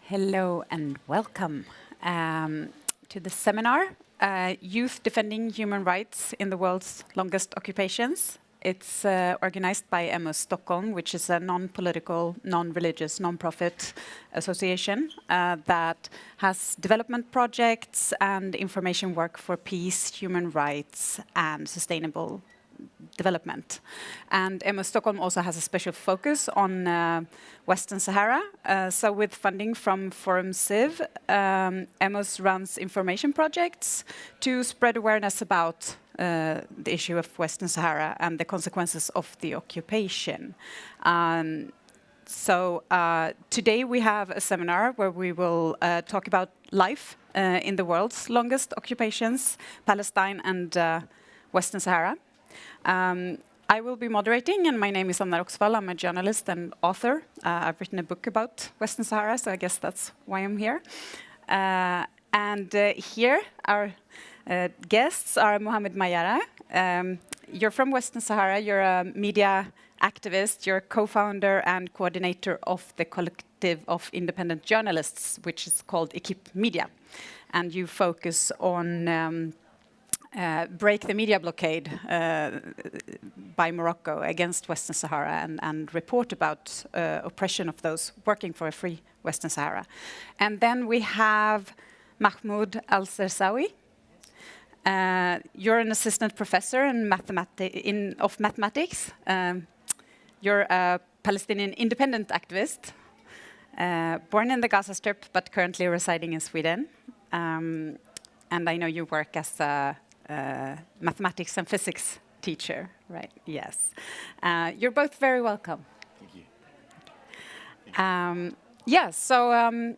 Hello and welcome to the seminar, Youth Defending Human Rights in the World's Longest Occupations. It's organized by Emmaus Stockholm, which is a non-political, non-religious, non-profit association that has development projects and information work for peace, human rights, and sustainable development. And Emmaus Stockholm also has a special focus on Western Sahara. So with funding from Forum Civ, Emmaus runs information projects to spread awareness about the issue of Western Sahara and the consequences of the occupation. So today we have a seminar where we will talk about life in the world's longest occupations, Palestine and Western Sahara. I will be moderating, and my name is Anna Roxvall. I'm a journalist and author. I've written a book about Western Sahara, so I guess that's why I'm here. Here, our guests are Mohamed Mayara. You're from Western Sahara. You're a media activist. You're co-founder and coordinator of the collective of independent journalists, which is called Equipe Media. And you focus on break the media blockade by Morocco against Western Sahara and report about oppression of those working for a free Western Sahara. And then we have Mahmoud Al-Sersawi. You're an assistant professor in of mathematics. You're a Palestinian independent activist, born in the Gaza Strip but currently residing in Sweden. And I know you work as a mathematics and physics teacher, right? Yes. You're both very welcome. Thank you. So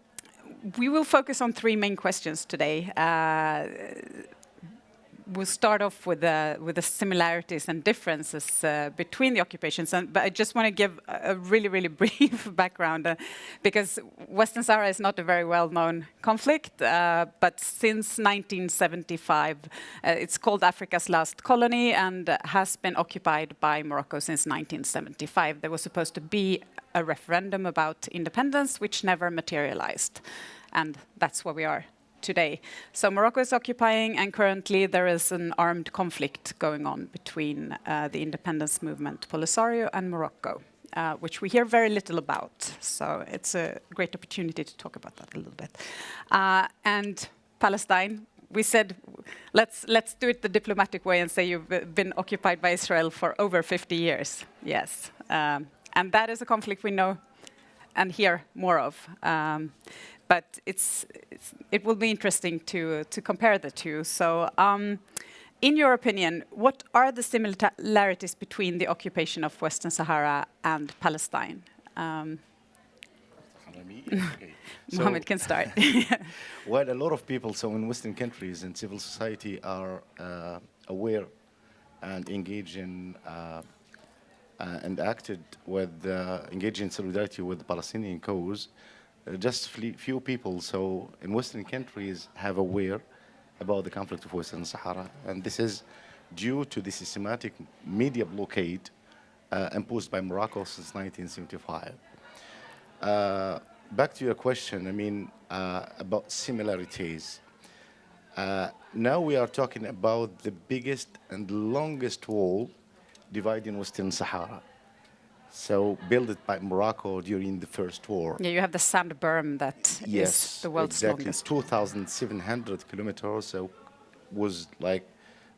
we will focus on three main questions today. We'll start off with the similarities and differences between the occupations, but I just want to give a really, really brief background because Western Sahara is not a very well-known conflict, but since 1975, it's called Africa's last colony and has been occupied by Morocco since 1975. There was supposed to be a referendum about independence, which never materialized, and that's where we are today. So Morocco is occupying, and currently there is an armed conflict going on between the independence movement Polisario and Morocco, which we hear very little about. So it's a great opportunity to talk about that a little bit. And Palestine, we said, let's do it the diplomatic way and say you've been occupied by Israel for over 50 years. Yes. And that is a conflict we know and hear more of. But it will be interesting to compare the two. So in your opinion, what are the similarities between the occupation of Western Sahara and Palestine? Mohamed can start. Well, a lot of people, so in Western countries and civil society are aware and engage in and acted with engage in solidarity with the Palestinian cause. Just few people, so in Western countries, have aware about the conflict of Western Sahara, and this is due to the systematic media blockade imposed by Morocco since 1975. Back to your question, I mean, about similarities. Now we are talking about the biggest and longest wall dividing Western Sahara. So built by Morocco during the First War. Yeah, you have the sand berm that is the world's longest. 2,700 kilometers. So was like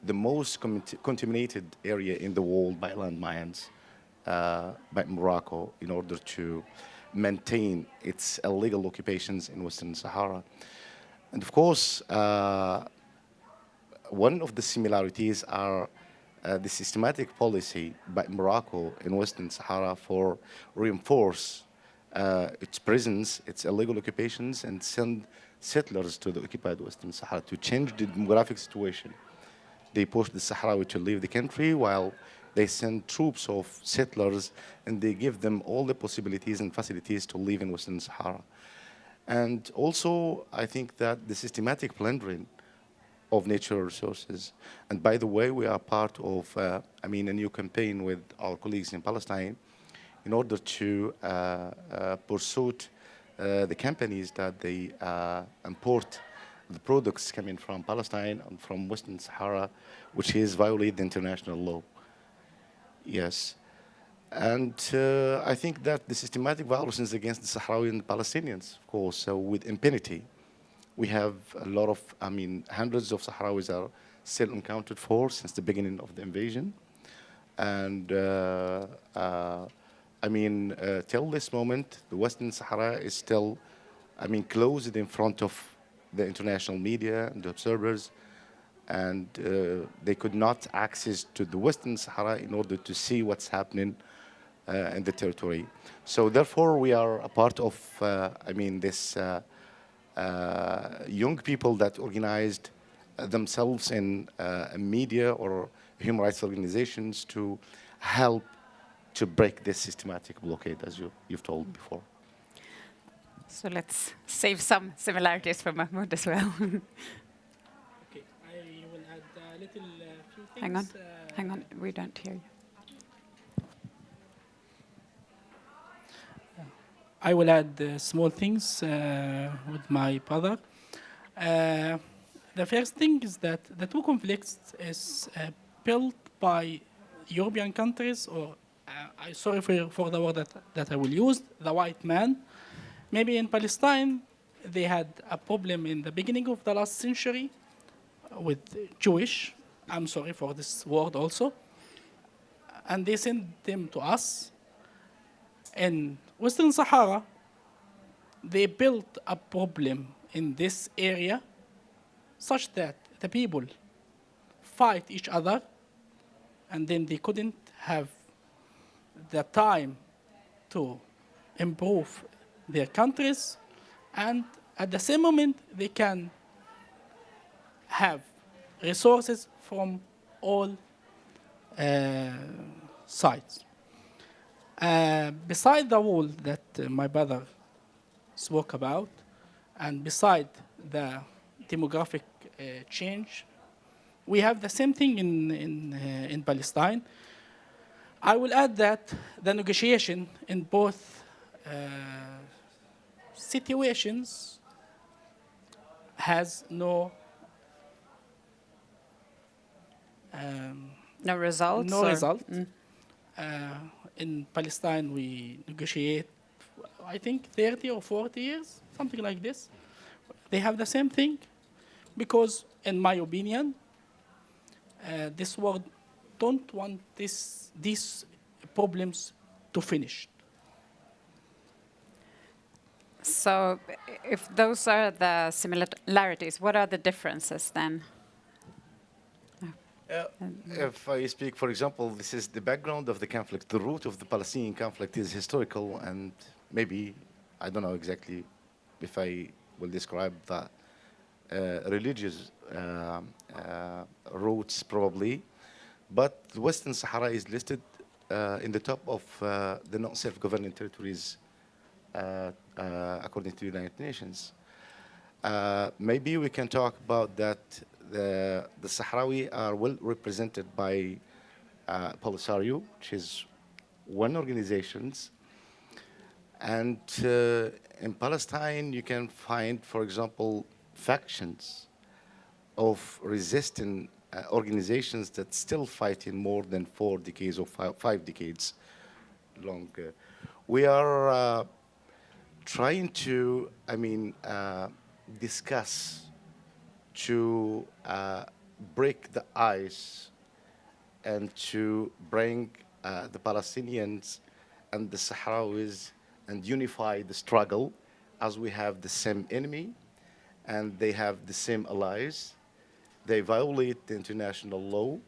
the most contaminated area in the world by landmines by Morocco in order to maintain its illegal occupations in Western Sahara. And of course, one of the similarities are the systematic policy by Morocco in Western Sahara for reinforce its presence, its illegal occupations, and send settlers to the occupied Western Sahara to change the demographic situation. They push the Sahrawi to leave the country while they send troops of settlers and they give them all the possibilities and facilities to live in Western Sahara. And also, I think that the systematic plundering of natural resources. And by the way, we are part of, a new campaign with our colleagues in Palestine in order to pursue the companies that they import the products coming from Palestine and from Western Sahara, which is violate the international law. Yes. And I think that the systematic violations against the Sahrawi and Palestinians, of course, so with impunity, we have a lot of, hundreds of Sahrawis are still unaccounted for since the beginning of the invasion. And till this moment, the Western Sahara is still, closed in front of the international media and the observers, and they could not access to the Western Sahara in order to see what's happening in the territory. So therefore, we are a part of, this young people that organized themselves in media or human rights organizations to help to break this systematic blockade, as you've told before. So let's save some similarities for Mahmoud as well. Okay, I will add a little few things. Hang on, we don't hear you. I will add small things with my brother. The first thing is that the two conflicts is built by European countries, or I'm sorry for the word that I will use, the white man. Maybe in Palestine, they had a problem in the beginning of the last century with Jewish. I'm sorry for this word also. And they sent them to us. In Western Sahara, they built a problem in this area such that the people fight each other, and then they couldn't have the time to improve their countries, and at the same moment they can have resources from all sides. Beside the wall that my brother spoke about, and beside the demographic change, we have the same thing in Palestine. I will add that the negotiation in both situations has no No results? no result. In Palestine, we negotiate, I think, 30 or 40 years, something like this. They have the same thing because, in my opinion, this world don't want these problems to finish. So if those are the similarities, what are the differences then? If I speak, for example, this is the background of the conflict. The root of the Palestinian conflict is historical, and maybe, I don't know exactly if I will describe the religious roots, probably. But the Western Sahara is listed in the top of the non-self-governing territories according to the United Nations. Maybe we can talk about that. The Sahrawi are well represented by Polisario, which is one organization. And in Palestine, you can find, for example, factions of resistant organizations that still fight in more than 4 decades or 5 decades long. We are trying to, discuss to break the ice and to bring the Palestinians and the Sahrawis and unify the struggle, as we have the same enemy and they have the same allies. They violate the international law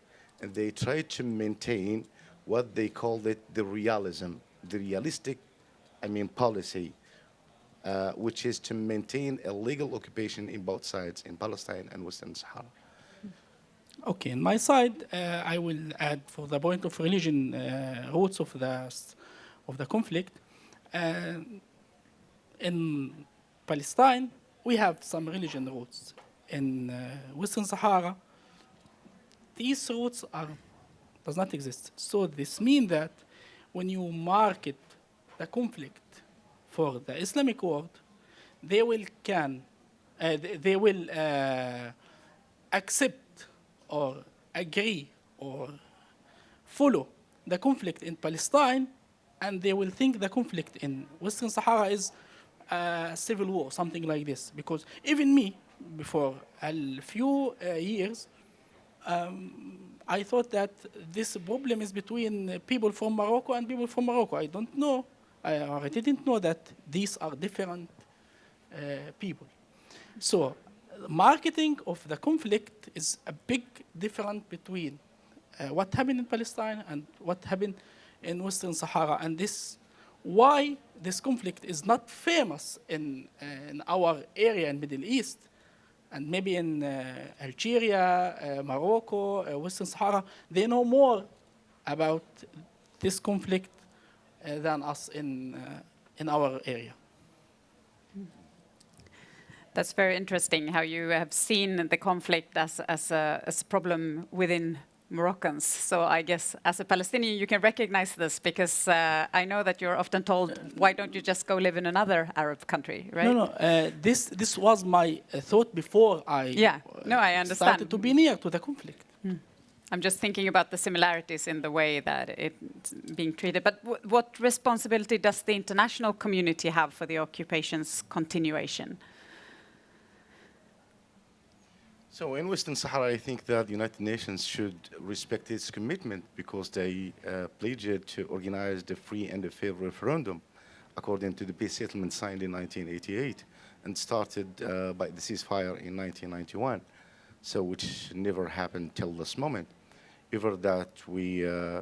and they try to maintain what they called it the realism, the realistic, policy, which is to maintain a legal occupation in both sides, in Palestine and Western Sahara. Okay, on my side, I will add for the point of religion roots of the conflict. In Palestine, we have some religion roots. In Western Sahara, these roots does not exist. So this means that when you market the conflict for the Islamic world, they will accept or agree or follow the conflict in Palestine, and they will think the conflict in Western Sahara is a civil war, something like this. Because even me, before a few years, I thought that this problem is between people from Morocco and people from Morocco. I don't know, I didn't know that these are different people. So marketing of the conflict is a big difference between what happened in Palestine and what happened in Western Sahara. And this why this conflict is not famous in our area in Middle East, and maybe in Algeria, Morocco, Western Sahara. They know more about this conflict than us in our area. That's very interesting how you have seen the conflict as a problem within Moroccans. So I guess as a Palestinian, you can recognize this, because I know that you're often told, why don't you just go live in another Arab country, right? No. This was my thought before I I understand. started to be near to the conflict. I'm just thinking about the similarities in the way that it's being treated. But what responsibility does the international community have for the occupation's continuation? So in Western Sahara, I think that the United Nations should respect its commitment, because they pledged to organize the free and a fair referendum according to the peace settlement signed in 1988 and started by the ceasefire in 1991, so which never happened till this moment. Ever that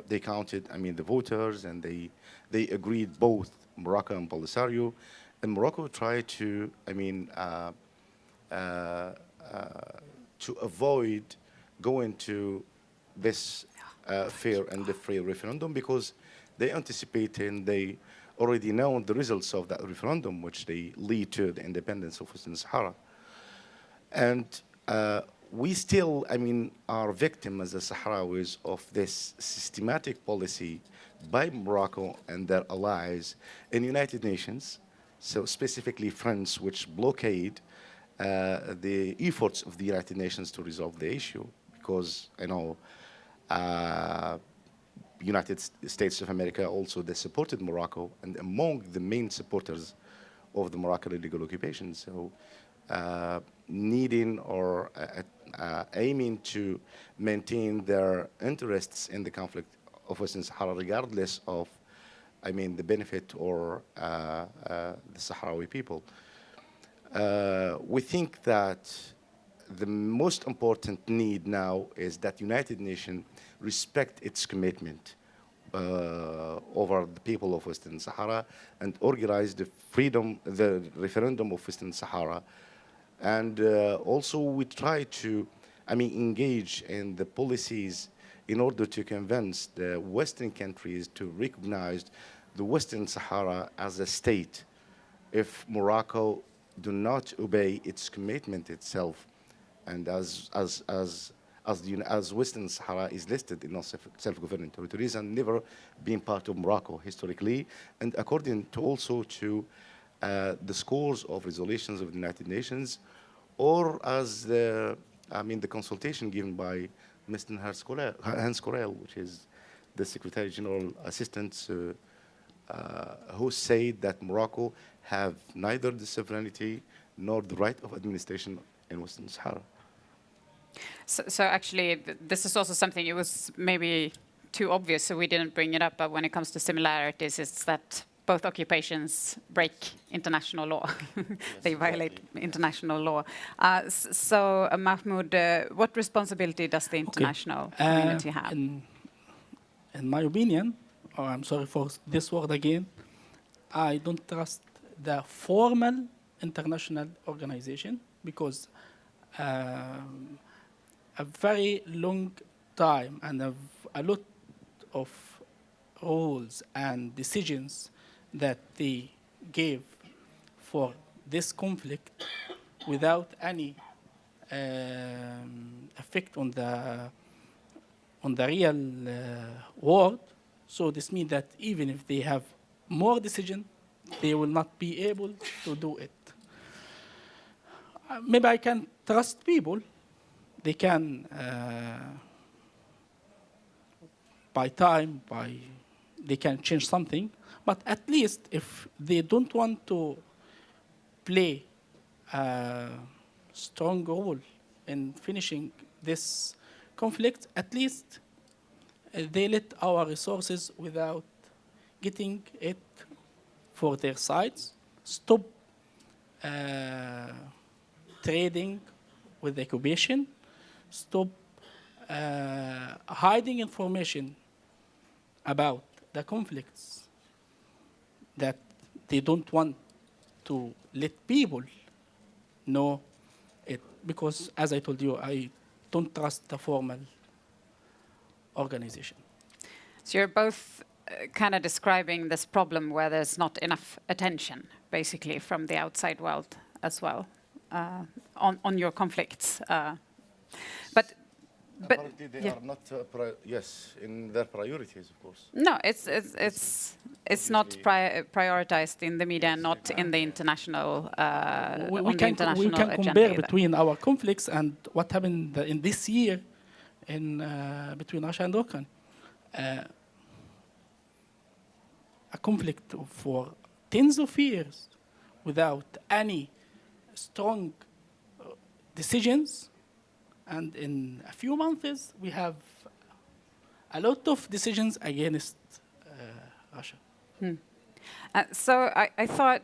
they counted, the voters, and they agreed, both Morocco and Polisario, and Morocco tried to, to avoid going to this fair and free referendum, because they anticipated and they already know the results of that referendum, which they lead to the independence of Western Sahara. And we still, are victims as the Sahrawis of this systematic policy by Morocco and their allies in United Nations, so specifically France, which blockade the efforts of the United Nations to resolve the issue, because I know United States of America also, they supported Morocco, and among the main supporters of the Moroccan illegal occupation. So needing or aiming to maintain their interests in the conflict of Western Sahara, regardless of, the benefit or the Sahrawi people. We think that the most important need now is that United Nations respect its commitment over the people of Western Sahara and organize the referendum of Western Sahara. And also we try to, engage in the policies in order to convince the Western countries to recognize the Western Sahara as a state. If Morocco do not obey its commitment itself, and as Western Sahara is listed in self-governing territories and never been part of Morocco historically, and according to also to the scores of resolutions of the United Nations, or as the consultation given by Mr. Hans Corell, which is the Secretary General Assistant, who said that Morocco have neither the sovereignty nor the right of administration in Western Sahara. So actually, this is also something, it was maybe too obvious, so we didn't bring it up, but when it comes to similarities, it's that both occupations break international law. They violate international law. So Mahmoud, what responsibility does the international community have? In my opinion, or I'm sorry for this word again, I don't trust the formal international organization, because a very long time and a lot of rules and decisions that they gave for this conflict without any effect on the real world. So this means that even if they have more decision, they will not be able to do it. maybe I can trust people. They can, they can change something. But at least if they don't want to play a strong role in finishing this conflict, at least they let our resources without getting it for their sides, stop trading with the occupation, stop hiding information about the conflicts that they don't want to let people know it. Because, as I told you, I don't trust the formal organization. So you're both kind of describing this problem where there's not enough attention, basically, from the outside world as well, on your conflicts. But apparently they yeah. are not, yes, in their priorities, of course. No, it's not prioritized in the media, not in the international We can agenda compare either. between our conflicts and what happened in this year in between Russia and Ukraine. A conflict for tens of years without any strong decisions, and in a few months we have a lot of decisions against Russia. So I thought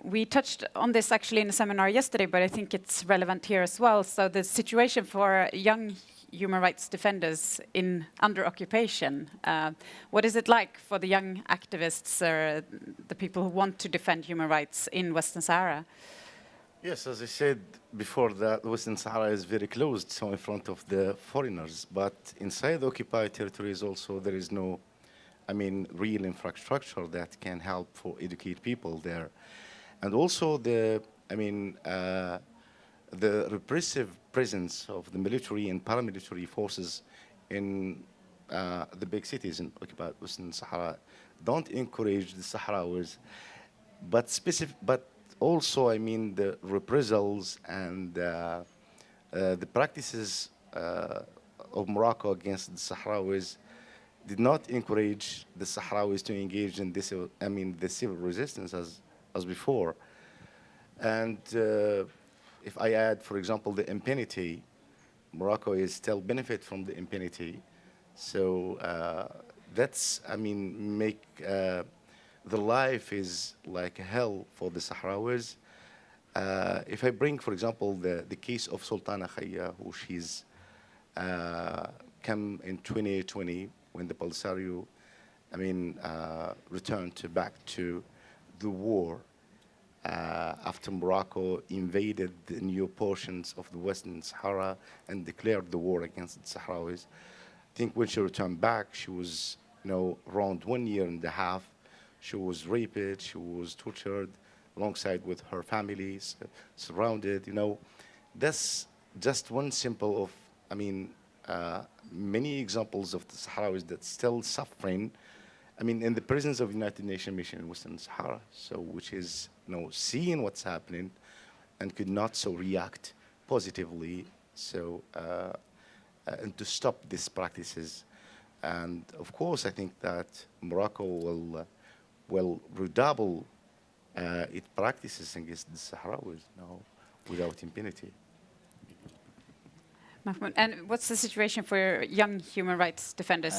we touched on this actually in a seminar yesterday, but I think it's relevant here as well. So the situation for young human rights defenders under occupation, what is it like for the young activists or the people who want to defend human rights in Western Sahara? Yes, as I said before, that Western Sahara is very closed, so in front of the foreigners. But inside the occupied territories also, there is no, real infrastructure that can help for educate people there. And also the repressive presence of the military and paramilitary forces in the big cities in occupied Western Sahara don't encourage the Sahrawis, but also, the reprisals and the practices of Morocco against the Sahrawis did not encourage the Sahrawis to engage in this, the civil resistance as before. And if I add, for example, the impunity, Morocco is still benefit from the impunity. So that's, make the life is like hell for the Sahrawis. If I bring, for example, the case of Sultana Khaya, who she's come in 2020 when the Polisario, returned back to the war after Morocco invaded the new portions of the Western Sahara and declared the war against the Sahrawis. I think when she returned back, she was, around 1 year and a half. She was raped, she was tortured alongside with her families, surrounded, That's just one simple of, many examples of the Sahrawis that still suffering, in the presence of United Nations mission in Western Sahara, so which is, seeing what's happening and could not so react positively, so, and to stop these practices. And of course, I think that Morocco will redouble its practices against the Sahrawis, without impunity. Mahmoud, and what's the situation for young human rights defenders?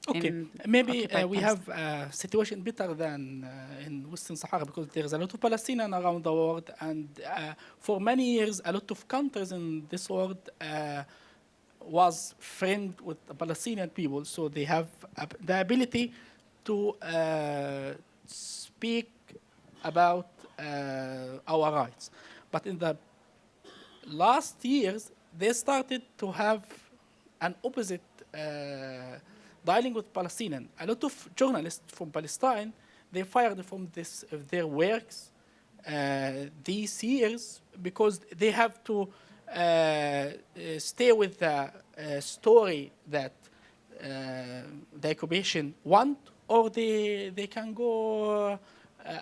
Okay, maybe we have a situation better than in Western Sahara because there's a lot of Palestinians around the world, and for many years, a lot of countries in this world was friend with the Palestinian people, so they have the ability to speak about our rights. But in the last years, they started to have an opposite dealing with Palestinians. A lot of journalists from Palestine, they fired from their works these years because they have to stay with the story that the occupation want, or they can go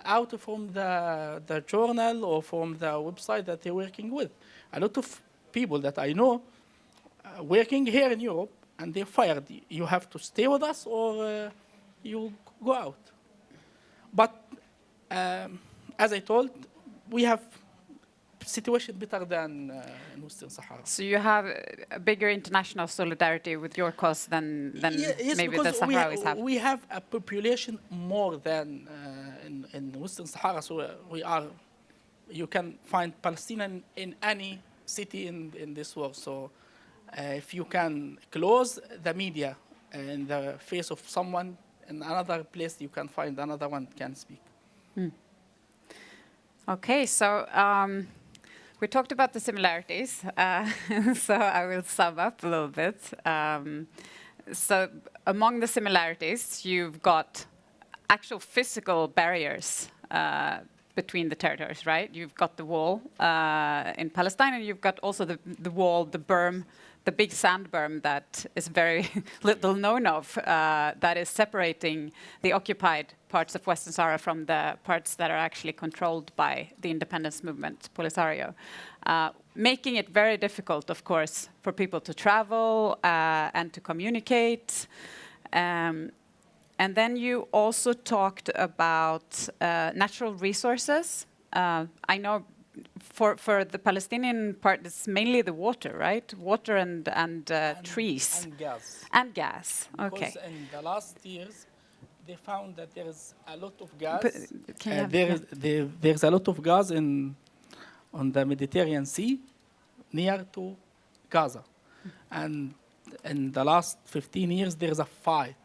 out from the journal or from the website that they're working with. A lot of people that I know working here in Europe, and they're fired. You have to stay with us or you go out. But as I told, we have situation better than in Western Sahara. So you have a bigger international solidarity with your cause than Yes, maybe the Sahrawis have. We have a population more than in Western Sahara, so you can find Palestinian in any city in this world. So if you can close the media in the face of someone in another place, you can find another one can speak. Okay, so we talked about the similarities, so I will sum up a little bit. So among the similarities, you've got actual physical barriers between the territories, right? You've got the wall in Palestine, and you've got also the wall, the berm, the big sand berm that is very little known of, that is separating the occupied parts of Western Sahara from the parts that are actually controlled by the independence movement, Polisario, making it very difficult, of course, for people to travel and to communicate. And then you also talked about natural resources. I know for the Palestinian part, it's mainly the water, right? Water and trees. And gas. And gas, okay. Because in the last years, they found that there is a lot of gas. There's a lot of gas on the Mediterranean Sea, near to Gaza. And in the last 15 years, there is a fight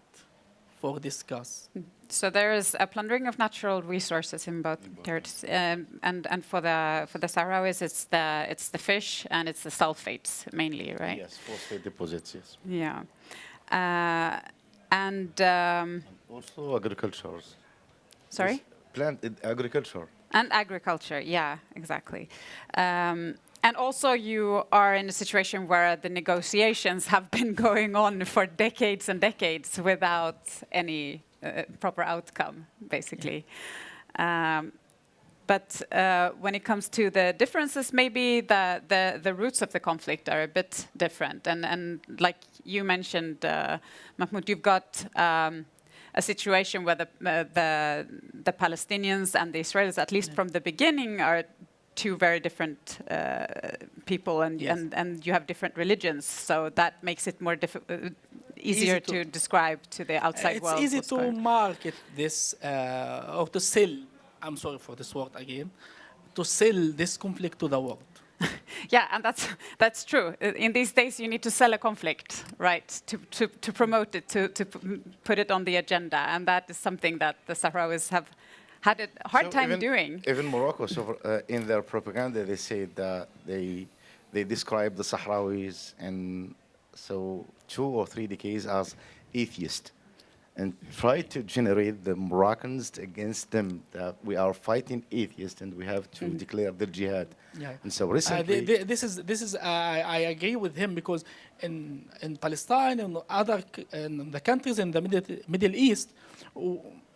for this gas. So there is a plundering of natural resources in both territories, and for the Sahrawis, it's the fish and it's the sulfates mainly, right? Yes, phosphate deposits. Yes. Yeah, and also agriculture. Sorry. Yes, plant agriculture. And agriculture, yeah, exactly. And also you are in a situation where the negotiations have been going on for decades and decades without any proper outcome, basically. But when it comes to the differences, maybe the roots of the conflict are a bit different. And like you mentioned, Mahmoud, you've got a situation where the Palestinians and the Israelis, at least from the beginning, are two very different people, and you have different religions, so that makes it more easier to describe to the outside world. It's easy to market this or to sell. I'm sorry for this word again. To sell this conflict to the world. Yeah, and that's true. In these days, you need to sell a conflict, right? To promote it, to put it on the agenda, and that is something that the Sahrawis have had a hard time doing. Even Morocco, so in their propaganda, they say that they describe the Sahrawis and so 2 or 3 decades as atheist, and try to generate the Moroccans against them, that we are fighting atheists and we have to declare the jihad. Yeah. And so recently, this is I agree with him, because in Palestine and in the countries in the Middle East,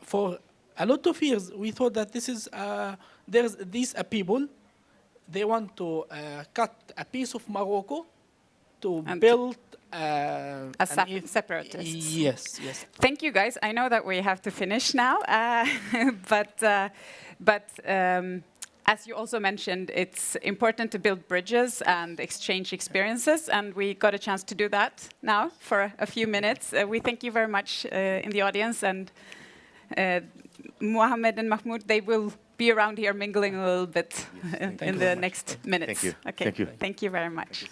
for a lot of years we thought that this is there's these people, they want to cut a piece of Morocco to build separatists. Yes, yes. Thank you, guys. I know that we have to finish now, but as you also mentioned, it's important to build bridges and exchange experiences, and we got a chance to do that now for a few minutes. We thank you very much in the audience, and Mohammed and Mahmoud, they will be around here mingling a little bit in the next minutes. Thank you. Okay. Thank you. Thank you very much.